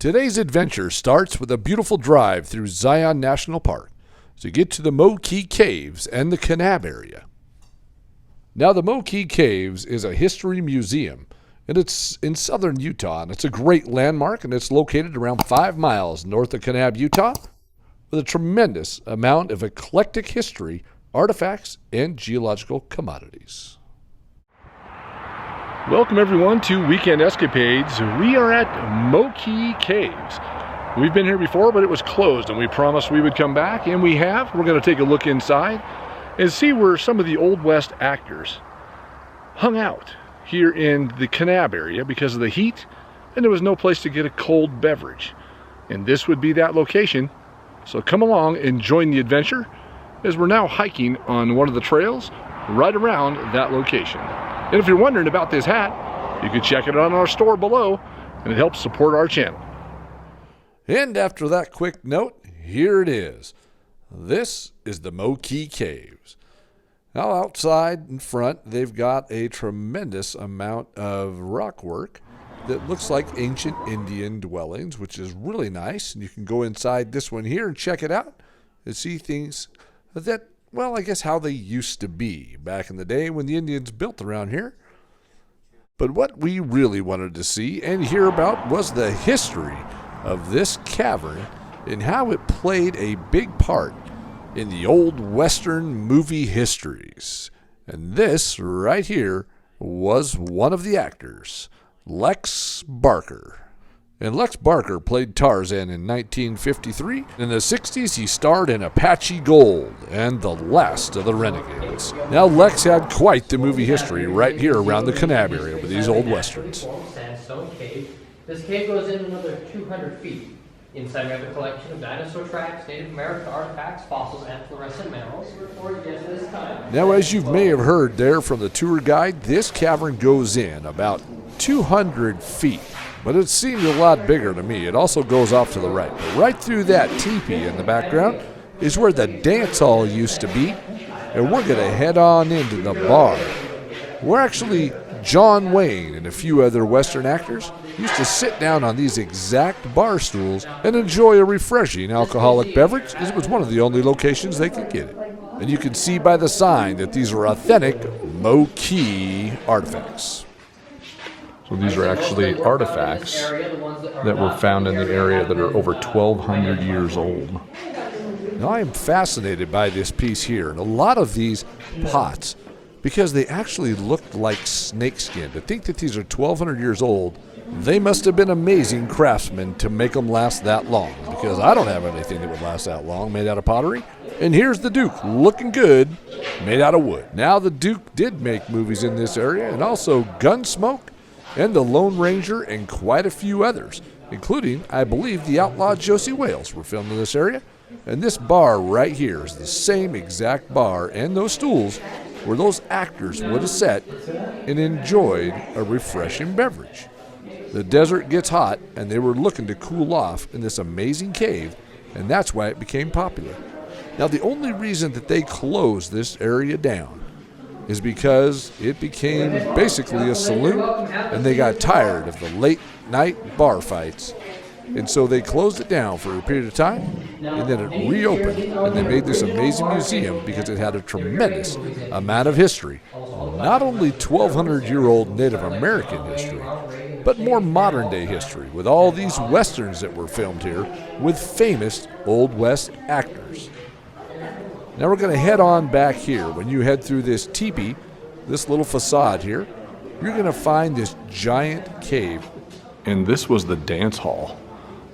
Today's adventure starts with a beautiful drive through Zion National Park to get to the Moqui Caves and the Kanab area. Now, the Moqui Caves is a history museum, and it's in southern Utah, and it's a great landmark, and it's located around 5 miles north of Kanab, Utah, with a tremendous amount of eclectic history, artifacts, and geological commodities. Welcome everyone to Weekend Escapades. We are at Moqui Caves. We've been here before, but it was closed, and we promised we would come back, and we have. We're going to take a look inside and see where some of the Old West actors hung out here in the Kanab area because of the heat, and there was no place to get a cold beverage. And this would be that location. So come along and join the adventure as we're now hiking on one of the trails right around that location. And if you're wondering about this hat, you can check it out on our store below, and it helps support our channel. And after that quick note, here it is. This is the Moqui Caves. Now outside in front, they've got a tremendous amount of rock work that looks like ancient Indian dwellings, which is really nice. And you can go inside this one here and check it out and see things that, well, I guess how they used to be back in the day when the Indians built around here. But what we really wanted to see and hear about was the history of this cavern and how it played a big part in the old Western movie histories. And this right here was one of the actors, Lex Barker. And Lex Barker played Tarzan in 1953. In the 60s, he starred in Apache Gold and The Last of the Renegades. Now, Lex had quite the movie history right here around the Kanab area with these old westerns. Sandstone cave. This cave goes in another 200 feet. Inside we have a collection of dinosaur tracks, Native American artifacts, fossils, and fluorescent minerals. Now, as you may have heard there from the tour guide, this cavern goes in about 200 feet. But it seemed a lot bigger to me. It also goes off to the right. But right through that teepee in the background is where the dance hall used to be. And we're going to head on into the bar. We're actually John Wayne and a few other Western actors used to sit down on these exact bar stools and enjoy a refreshing alcoholic beverage, as it was one of the only locations they could get it. And you can see by the sign that these are authentic Moqui artifacts. So these are actually artifacts that were found in the area that are over 1,200 years old. Now, I am fascinated by this piece here, and a lot of these pots, because they actually looked like snakeskin. To think that these are 1,200 years old, they must have been amazing craftsmen to make them last that long, because I don't have anything that would last that long made out of pottery. And here's the Duke, looking good, made out of wood. Now, the Duke did make movies in this area, and also Gunsmoke, and The Lone Ranger, and quite a few others, including, I believe, the outlaw Josie Wales were filmed in this area. And this bar right here is the same exact bar and those stools where those actors would have sat and enjoyed a refreshing beverage. The desert gets hot, and they were looking to cool off in this amazing cave, and that's why it became popular. Now, the only reason that they closed this area down is because it became basically a saloon, and they got tired of the late night bar fights. And so they closed it down for a period of time, and then it reopened, and they made this amazing museum because it had a tremendous amount of history. Not only 1,200-year-old Native American history, but more modern-day history with all these westerns that were filmed here with famous Old West actors. Now we're going to head on back here. When you head through this teepee, this little facade here, you're going to find this giant cave. And this was the dance hall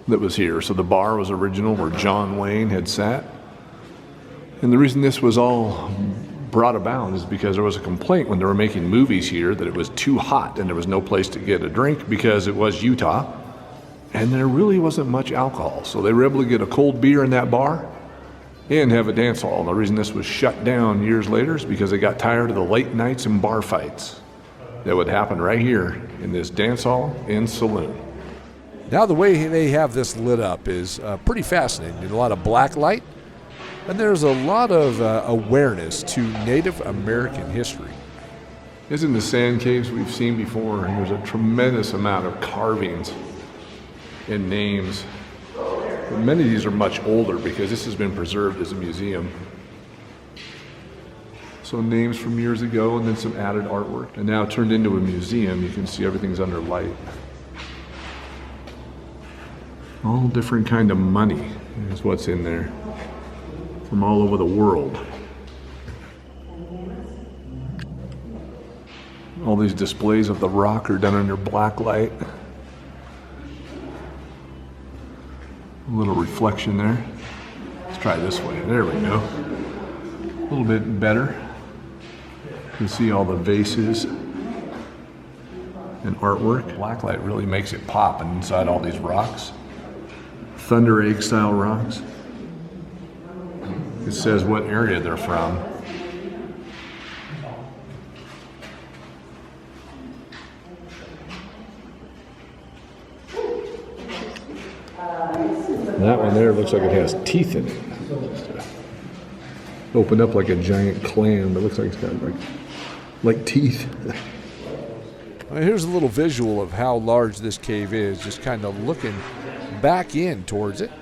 that was here. So the bar was original where John Wayne had sat. And the reason this was all brought about is because there was a complaint when they were making movies here that it was too hot and there was no place to get a drink because it was Utah. And there really wasn't much alcohol. So they were able to get a cold beer in that bar and have a dance hall. The reason this was shut down years later is because they got tired of the late nights and bar fights that would happen right here in this dance hall and saloon. Now, the way they have this lit up is pretty fascinating. A lot of black light, and there's a lot of awareness to Native American history. As in the sand caves we've seen before, and there's a tremendous amount of carvings and names. Many of these are much older because this has been preserved as a museum. So names from years ago and then some added artwork. And now turned into a museum, you can see everything's under light. All different kind of money is what's in there from all over the world. All these displays of the rock are done under black light. A little reflection there. Let's try this way. There we go. A little bit better. You can see all the vases and artwork. Blacklight really makes it pop inside all these rocks. Thunder egg style rocks. It says what area they're from. That one there looks like it has teeth in it. Opened up like a giant clam, but it looks like it's got like teeth. Well, here's a little visual of how large this cave is, just kind of looking back in towards it.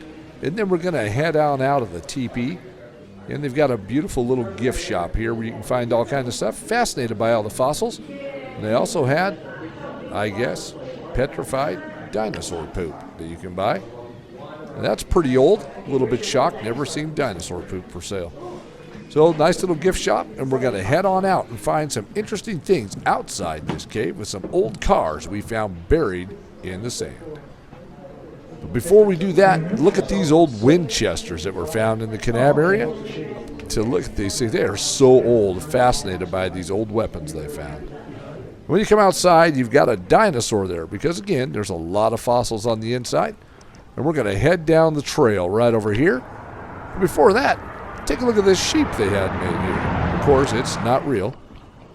And then we're going to head on out of the teepee. And they've got a beautiful little gift shop here where you can find all kinds of stuff. Fascinated by all the fossils. And they also had, I guess, petrified dinosaur poop that you can buy. And that's pretty old. A little bit shocked. Never seen dinosaur poop for sale. So nice little gift shop, and we're going to head on out and find some interesting things outside this cave with some old cars we found buried in the sand. But before we do that, look at these old Winchesters that were found in the Kanab area. To look at these things, they are so old. Fascinated by these old weapons they found. When you come outside, you've got a dinosaur there because, again, there's a lot of fossils on the inside. And we're going to head down the trail right over here. But before that, take a look at this sheep they had made here. Of course, it's not real,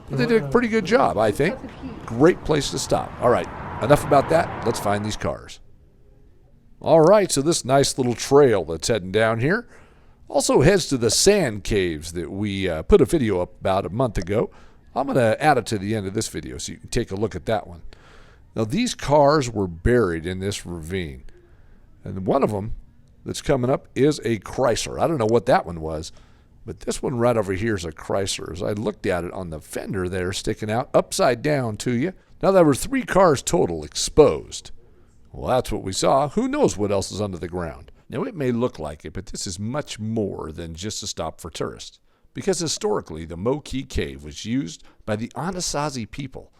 but they did a pretty good job, I think. Great place to stop. All right, enough about that. Let's find these cars. All right, so this nice little trail that's heading down here also heads to the sand caves that we put a video up about a month ago. I'm going to add it to the end of this video so you can take a look at that one. Now, these cars were buried in this ravine, and one of them that's coming up is a Chrysler. I don't know what that one was, but this one right over here is a Chrysler. As I looked at it on the fender there sticking out upside down to you. Now there were 3 cars total exposed. Well, that's what we saw. Who knows what else is under the ground? Now it may look like it, but this is much more than just a stop for tourists. Because historically, the Moqui Cave was used by the Anasazi people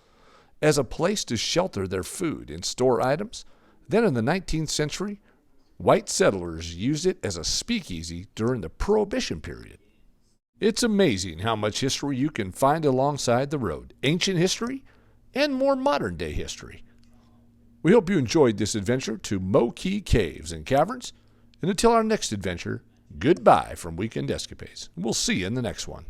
as a place to shelter their food and store items. Then in the 19th century, white settlers used it as a speakeasy during the Prohibition period. It's amazing how much history you can find alongside the road. Ancient history and more modern-day history. We hope you enjoyed this adventure to Moqui Caves and Caverns. And until our next adventure, goodbye from Weekend Escapades. We'll see you in the next one.